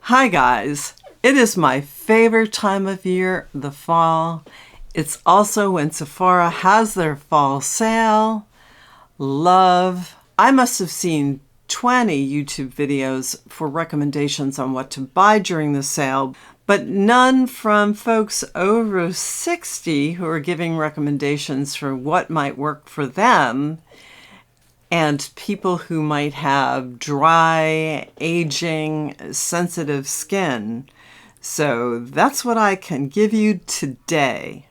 Hi guys, it is my favorite time of year, the fall. It's also when Sephora has their fall sale. Love. I must have seen 20 YouTube videos for recommendations on what to buy during the sale, but none from folks over 60 who are giving recommendations for what might work for them, and people who might have dry, aging, sensitive skin. So that's what I can give you today.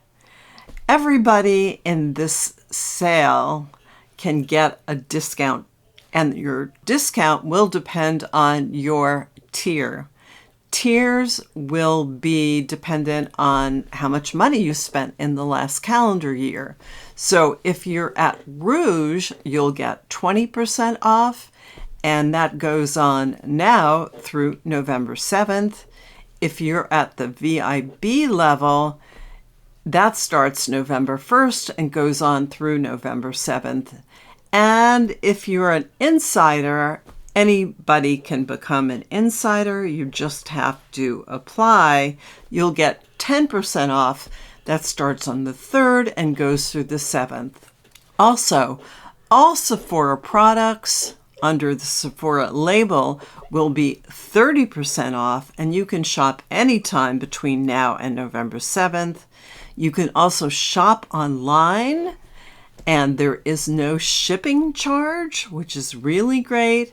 Everybody in this sale can get a discount, and your discount will depend on your tier. Tiers will be dependent on how much money you spent in the last calendar year. So if you're at Rouge, you'll get 20% off, and that goes on now through November 7th. If you're at the VIB level, that starts November 1st and goes on through November 7th. And if you're an insider, anybody can become an insider. You just have to apply. You'll get 10% off. That starts on the 3rd and goes through the 7th. Also, all Sephora products under the Sephora label will be 30% off, and you can shop anytime between now and November 7th. You can also shop online, and there is no shipping charge, which is really great.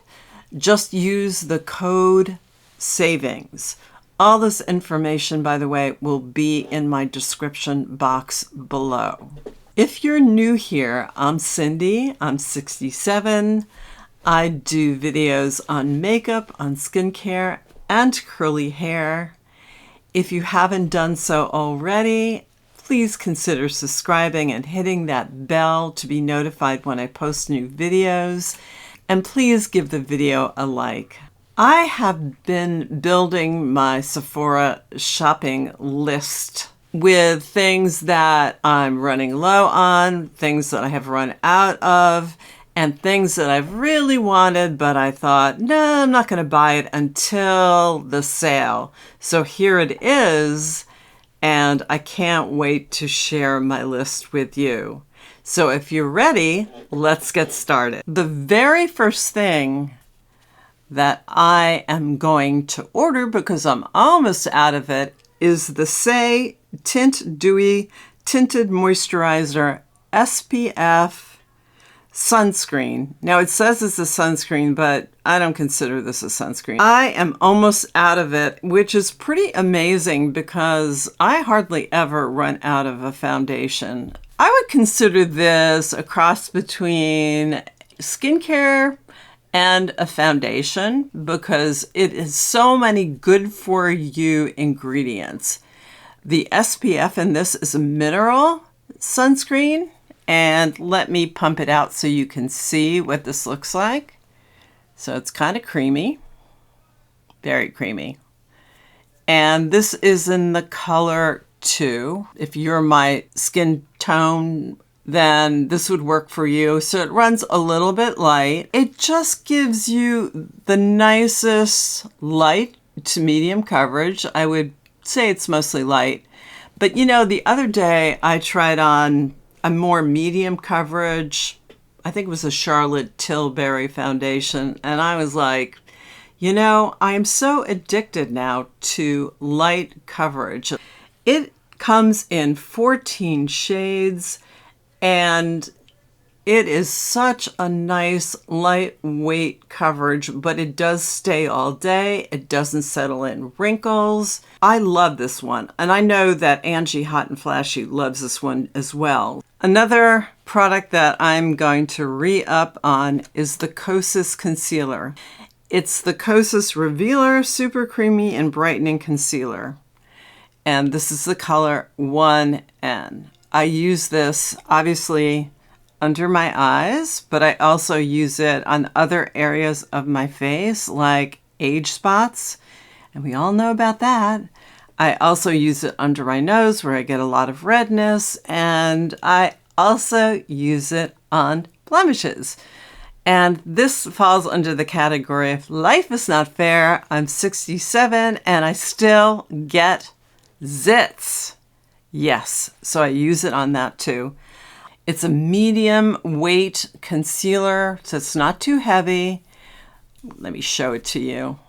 Just use the code SAVINGS. All this information, by the way, will be in my description box below. If you're new here, I'm Cindy. I'm 67. I do videos on makeup, on skincare, and curly hair. If you haven't done so already, please consider subscribing and hitting that bell to be notified when I post new videos. And please give the video a like. I have been building my Sephora shopping list with things that I'm running low on, things that I have run out of, and things that I've really wanted, but I thought, no, I'm not going to buy it until the sale. So here it is, and I can't wait to share my list with you. So if you're ready, let's get started. The very first thing that I am going to order, because I'm almost out of it, is the Tint Dewy Tinted Moisturizer SPF sunscreen. Now it says it's a sunscreen, but I don't consider this a sunscreen. I am almost out of it, which is pretty amazing because I hardly ever run out of a foundation. I would consider this a cross between skincare and a foundation because it has so many good for you ingredients. The SPF in this is a mineral sunscreen, and let me pump it out so you can see what this looks like. So it's kind of creamy, very creamy. And this is in the color 2. If you're my skin tone, then this would work for you. So it runs a little bit light. It just gives you the nicest light to medium coverage. I would say it's mostly light. But you know, the other day I tried on a more medium coverage. I think it was a Charlotte Tilbury foundation. And I was like, you know, I am so addicted now to light coverage. It comes in 14 shades. And it is such a nice lightweight coverage, but it does stay all day. It doesn't settle in wrinkles. I love this one. And I know that Angie Hot and Flashy loves this one as well. Another product that I'm going to re-up on is the COSSIS Concealer. It's the COSSIS Revealer Super Creamy and Brightening Concealer. And this is the color 1N. I use this obviously under my eyes, but I also use it on other areas of my face like age spots, and we all know about that. I also use it under my nose where I get a lot of redness, and I also use it on blemishes. And this falls under the category of life is not fair. I'm 67 and I still get zits. Yes, so I use it on that too. It's a medium weight concealer, so it's not too heavy. Let me show it to you.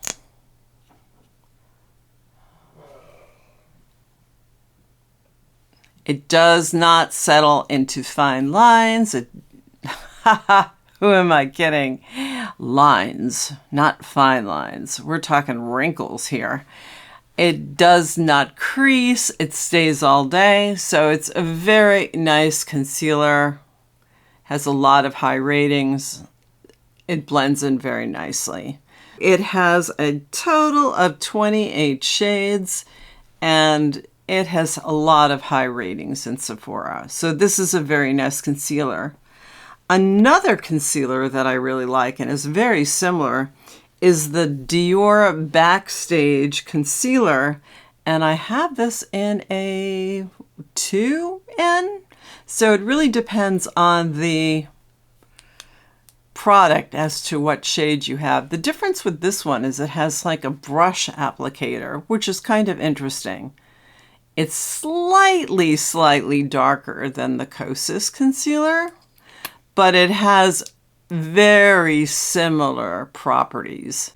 It does not settle into fine lines. Who am I kidding? Lines, not fine lines. We're talking wrinkles here. It does not crease. It stays all day. So it's a very nice concealer. Has a lot of high ratings. It blends in very nicely. It has a total of 28 shades and it has a lot of high ratings in Sephora. So this is a very nice concealer. Another concealer that I really like and is very similar is the Dior Backstage Concealer. And I have this in a 2N. So it really depends on the product as to what shade you have. The difference with this one is it has like a brush applicator, which is kind of interesting. It's slightly darker than the COSSIS concealer, but it has very similar properties.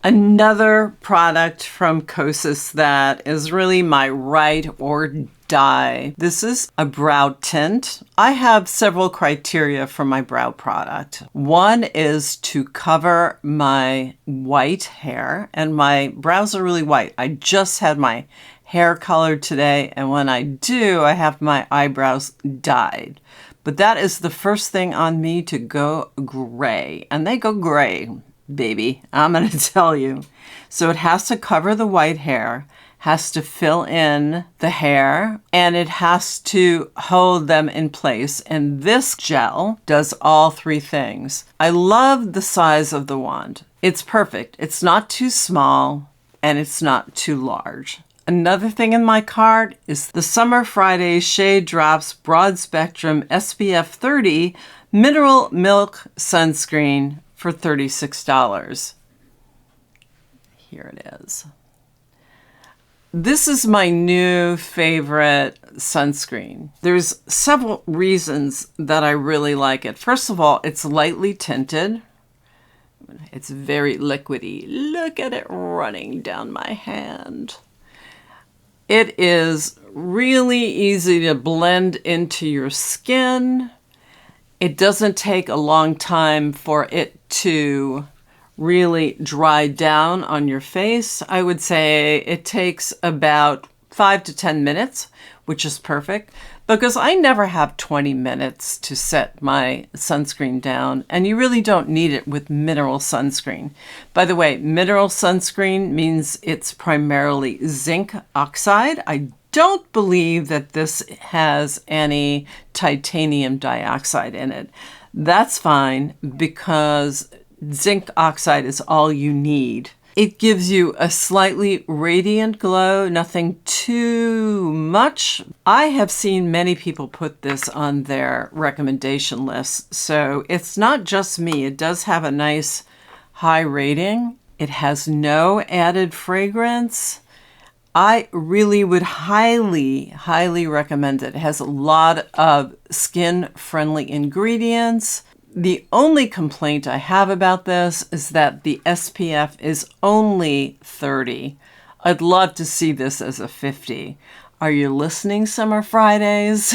Another product from COSSIS that is really my ride or die. This is a brow tint. I have several criteria for my brow product. One is to cover my white hair, and my brows are really white. I just had my hair colored today, and when I do, I have my eyebrows dyed. But that is the first thing on me to go gray, and they go gray, baby. I'm going to tell you. So it has to cover the white hair, has to fill in the hair, and it has to hold them in place. And this gel does all three things. I love the size of the wand. It's perfect. It's not too small and it's not too large. Another thing in my cart is the Summer Friday Shade Drops Broad Spectrum SPF 30 Mineral Milk Sunscreen for $36. Here it is. This is my new favorite sunscreen. There's several reasons that I really like it. First of all, it's lightly tinted. It's very liquidy. Look at it running down my hand. It is really easy to blend into your skin. It doesn't take a long time for it to really dry down on your face. I would say it takes about 5 to 10 minutes, which is perfect because I never have 20 minutes to set my sunscreen down, and you really don't need it with mineral sunscreen. By the way, mineral sunscreen means it's primarily zinc oxide. I don't believe that this has any titanium dioxide in it. That's fine because zinc oxide is all you need. It gives you a slightly radiant glow, nothing too much. I have seen many people put this on their recommendation list, so it's not just me. It does have a nice high rating. It has no added fragrance. I really would highly recommend it. It has a lot of skin-friendly ingredients. The only complaint I have about this is that the SPF is only 30. I'd love to see this as a 50. Are you listening, Summer Fridays?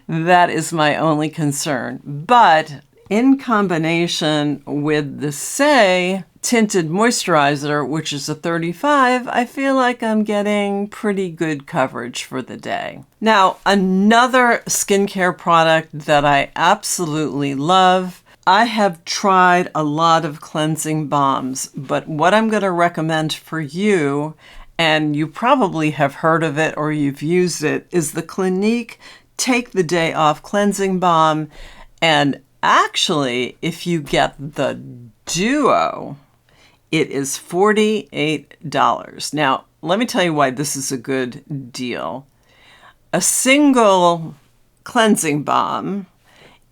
That is my only concern. But in combination with the Say Tinted Moisturizer, which is a 35, I feel like I'm getting pretty good coverage for the day. Now, another skincare product that I absolutely love. I have tried a lot of cleansing balms, but what I'm going to recommend for you, and you probably have heard of it or you've used it, is the Clinique Take the Day Off Cleansing Balm. And actually, if you get the duo, it is $48. Now, let me tell you why this is a good deal. A single cleansing balm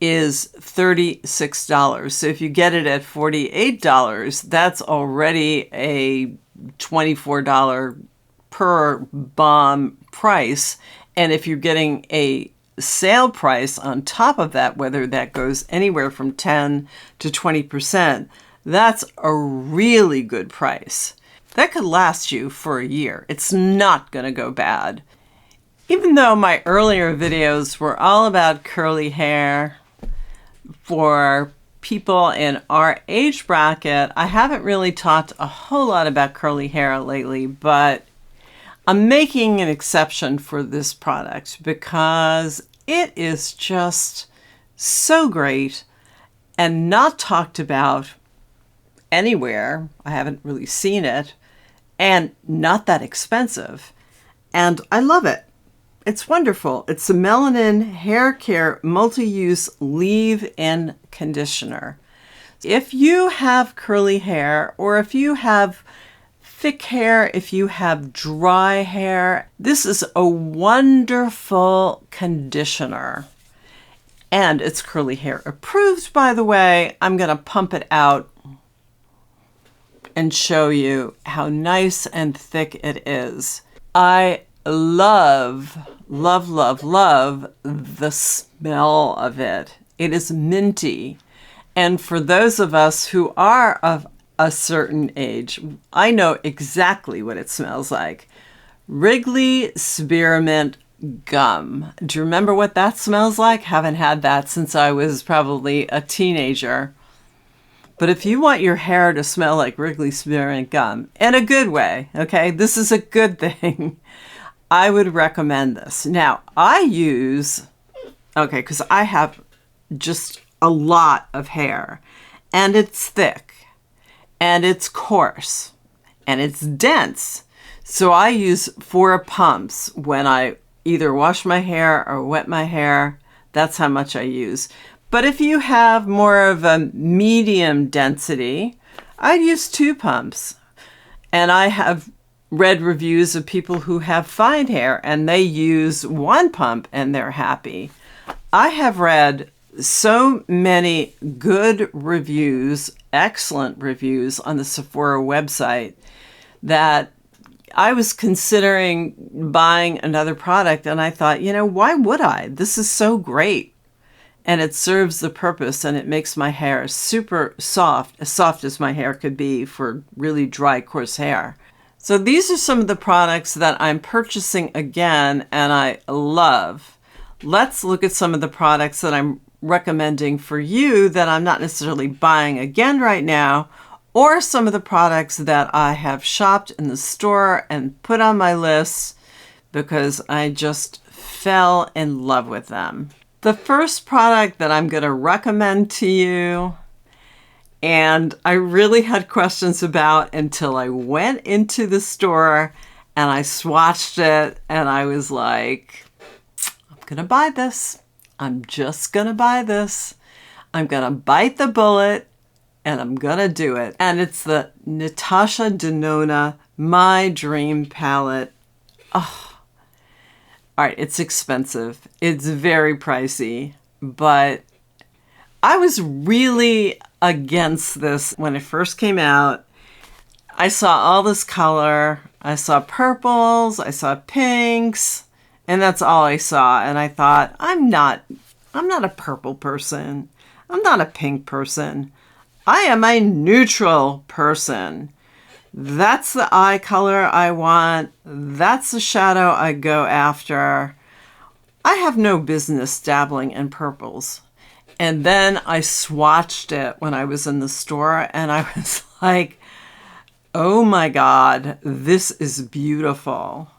is $36. So if you get it at $48, that's already a $24 per balm price. And if you're getting a sale price on top of that, whether that goes anywhere from 10 to 20%, that's a really good price. That could last you for a year. It's not going to go bad. Even though my earlier videos were all about curly hair for people in our age bracket, I haven't really talked a whole lot about curly hair lately, but I'm making an exception for this product because it is just so great and not talked about anywhere. I haven't really seen it, and not that expensive. And I love it. It's wonderful. It's a Melanin Hair Care Multi-Use Leave-In Conditioner. If you have curly hair, or if you have thick hair, if you have dry hair, this is a wonderful conditioner. And it's curly hair approved, by the way. I'm going to pump it out and show you how nice and thick it is. I love, love, love, love the smell of it. It is minty. And for those of us who are of a certain age, I know exactly what it smells like. Wrigley Spearmint Gum. Do you remember what that smells like? Haven't had that since I was probably a teenager. But if you want your hair to smell like Wrigley Spearmint Gum, in a good way, okay, this is a good thing, I would recommend this. Now, I use, okay, because I have just a lot of hair, and it's thick, and it's coarse, and it's dense. So I use 4 pumps when I either wash my hair or wet my hair. That's how much I use. But if you have more of a medium density, I'd use 2 pumps. And I have read reviews of people who have fine hair and they use 1 pump and they're happy. I have read so many good reviews, excellent reviews on the Sephora website, that I was considering buying another product, and I thought, you know, why would I? This is so great. And it serves the purpose, and it makes my hair super soft, as soft as my hair could be for really dry, coarse hair. So these are some of the products that I'm purchasing again, and I love. Let's look at some of the products that I'm recommending for you that I'm not necessarily buying again right now, or some of the products that I have shopped in the store and put on my list because I just fell in love with them. The first product that I'm going to recommend to you, and I really had questions about until I went into the store and I swatched it and I was like, I'm going to buy this. I'm just going to buy this. I'm going to bite the bullet and I'm going to do it. And it's the Natasha Denona My Dream Palette. Oh, all right, it's expensive. It's very pricey, but I was really against this when it first came out. I saw all this color. I saw purples, I saw pinks, and that's all I saw. And I thought, I'm not a purple person. I'm not a pink person. I am a neutral person. That's the eye color I want. That's the shadow I go after. I have no business dabbling in purples. And then I swatched it when I was in the store and I was like, oh my God, this is beautiful.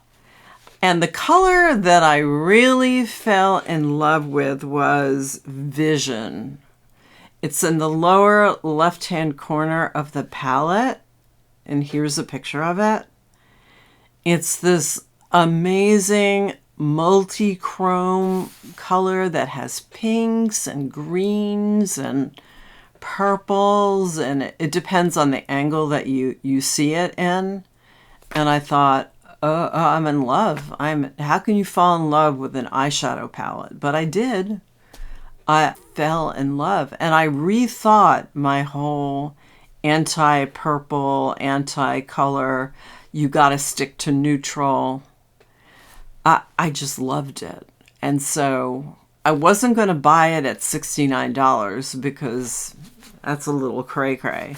And the color that I really fell in love with was Vision. It's in the lower left-hand corner of the palette. And here's a picture of it. It's this amazing multi-chrome color that has pinks and greens and purples, and it depends on the angle that you see it in. And I thought, oh, I'm in love. How can you fall in love with an eyeshadow palette? But I did. I fell in love, and I rethought my whole anti-purple, anti-color, you gotta stick to neutral. I just loved it. And so I wasn't going to buy it at $69 because that's a little cray-cray.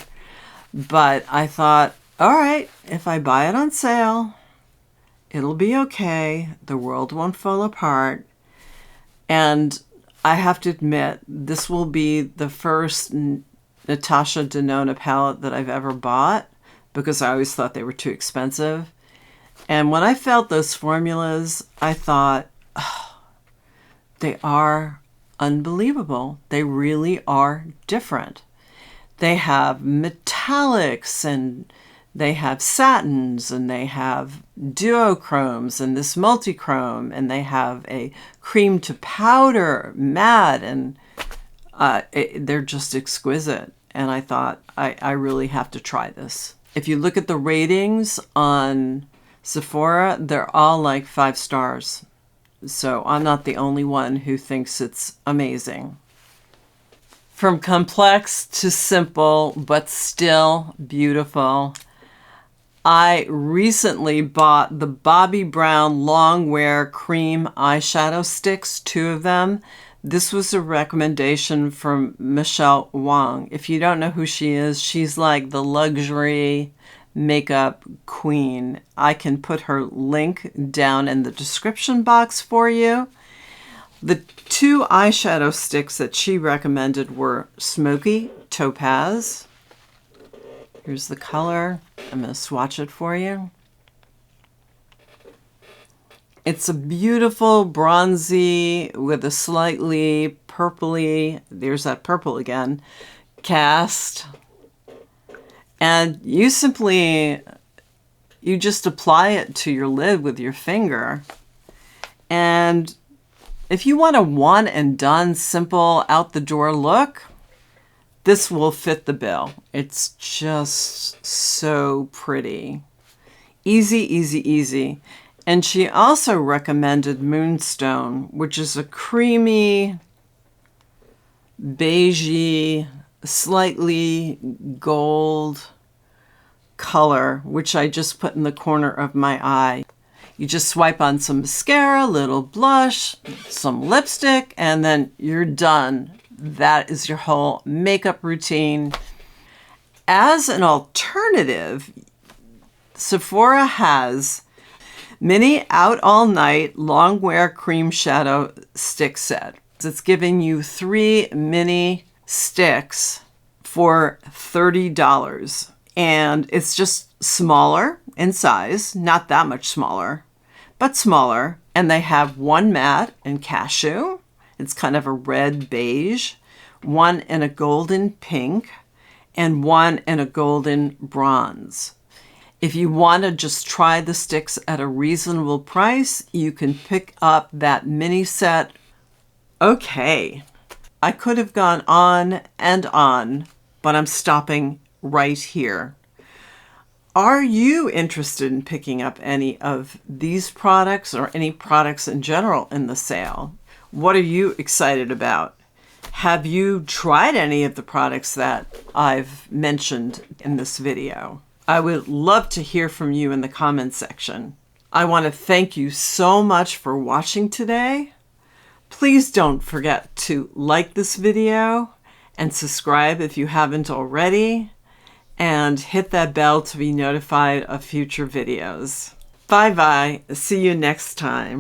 But I thought, all right, if I buy it on sale, it'll be okay. The world won't fall apart. And I have to admit, this will be the first Natasha Denona palette that I've ever bought because I always thought they were too expensive. And when I felt those formulas, I thought, oh, they are unbelievable. They really are different. They have metallics, and they have satins, and they have duochromes, and this multichrome, and they have a cream to powder matte, and they're just exquisite. And I thought, I really have to try this. If you look at the ratings on Sephora, they're all like 5 stars. So I'm not the only one who thinks it's amazing. From complex to simple, but still beautiful, I recently bought the Bobbi Brown Longwear Cream Eyeshadow Sticks, 2 of them. This was a recommendation from Michelle Wong. If you don't know who she is, she's like the luxury makeup queen. I can put her link down in the description box for you. The 2 eyeshadow sticks that she recommended were Smoky Topaz. Here's the color. I'm going to swatch it for you. It's a beautiful bronzy with a slightly purpley, there's that purple again, cast. And you just apply it to your lid with your finger. And if you want a one and done, simple, out the door look, this will fit the bill. It's just so pretty. Easy, easy, easy. And she also recommended Moonstone, which is a creamy, beigey, slightly gold color, which I just put in the corner of my eye. You just swipe on some mascara, a little blush, some lipstick, and then you're done. That is your whole makeup routine. As an alternative, Sephora has Mini Out All Night Longwear Cream Shadow Stick Set. It's giving you 3 mini sticks for $30. And it's just smaller in size, not that much smaller, but smaller. And they have 1 matte in cashew. It's kind of a red beige, 1 in a golden pink, and 1 in a golden bronze. If you want to just try the sticks at a reasonable price, you can pick up that mini set. Okay, I could have gone on and on, but I'm stopping right here. Are you interested in picking up any of these products or any products in general in the sale? What are you excited about? Have you tried any of the products that I've mentioned in this video? I would love to hear from you in the comments section. I want to thank you so much for watching today. Please don't forget to like this video and subscribe if you haven't already, and hit that bell to be notified of future videos. Bye-bye. See you next time.